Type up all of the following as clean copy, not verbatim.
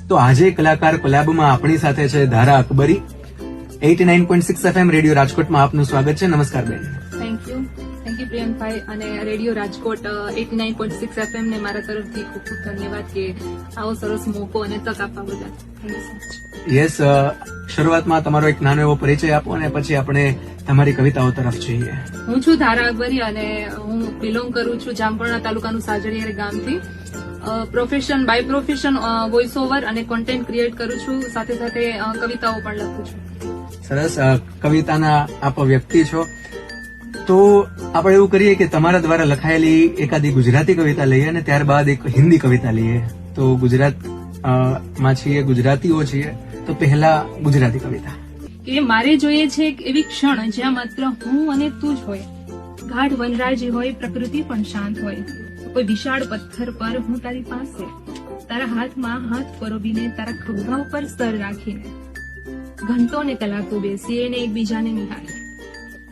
તો આજે કલાકાર કોલેબમાં આપણી સાથે છે ધારા અકબરી. 89.6 FM રેડિયો રાજકોટમાં આપનું સ્વાગત છે. નમસ્કાર બેન. થેન્ક યુ પ્રિયંકભાઈ, અને રેડિયો રાજકોટ 89.6 FM ને મારા તરફથી ખૂબ ખૂબ ધન્યવાદ કે આવો સરસ મોકો અને તક આપવા બદલ. Thank you so much. Yes, શરૂઆતમાં તમારો એક નાનો એવો પરિચય આપો અને પછી આપણે તમારી કવિતાઓ તરફ જઈએ. હું છું ધારા અકબરી અને હું બિલોંગ કરું છું જામપુરા તાલુકાનું સાજળિયા ગામથી. બાય પ્રોફેશન વોઇસ ઓવર અને કોન્ટેન્ટ ક્રિએટ કરું છું, સાથે સાથે કવિતાઓ પણ લખું છું. સરસ. કવિતાના આપ વ્યક્તિ છો, તો આપણે એવું કરીએ કે તમારા દ્વારા લખાયેલી એકાદી ગુજરાતી કવિતા લઈએ અને ત્યારબાદ એક હિન્દી કવિતા લઈએ. તો ગુજરાતમાં છીએ, ગુજરાતીઓ છીએ, તો પહેલા ગુજરાતી કવિતા. કે મારે જોઈએ છે એક એવી ક્ષણ જ્યાં માત્ર હું અને તું જ હોય, ગાઢ વનરાજી હોય, પ્રકૃતિ પણ શાંત હોય. કોઈ વિશાળ પથ્થર પર હું તારી પાસે, તારા હાથમાં હાથ પરોબીને, તારા ખભા ઉપર સર રાખીને, ઘંટો ને કલાકો બેસીએ ને એકબીજાને નિહાળીએ.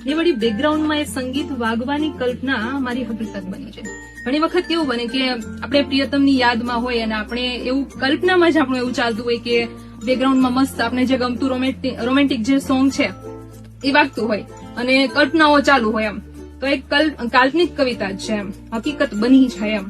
એ વળી બેકગ્રાઉન્ડમાં એ સંગીત વાગવાની કલ્પના મારી હકીકત બની છે. ઘણી વખત કેવું બને કે આપણે પ્રિયતમની યાદમાં હોય અને આપણે એવું કલ્પનામાં જ આપણું એવું ચાલતું હોય કે બેકગ્રાઉન્ડમાં મસ્ત આપણે જે ગમતું રોમેન્ટિક જે સોંગ છે એ વાગતું હોય અને કલ્પનાઓ ચાલુ હોય. એમ તો એક કાલ્પનિક કવિતા જ છે, એમ હકીકત બની જાય એમ.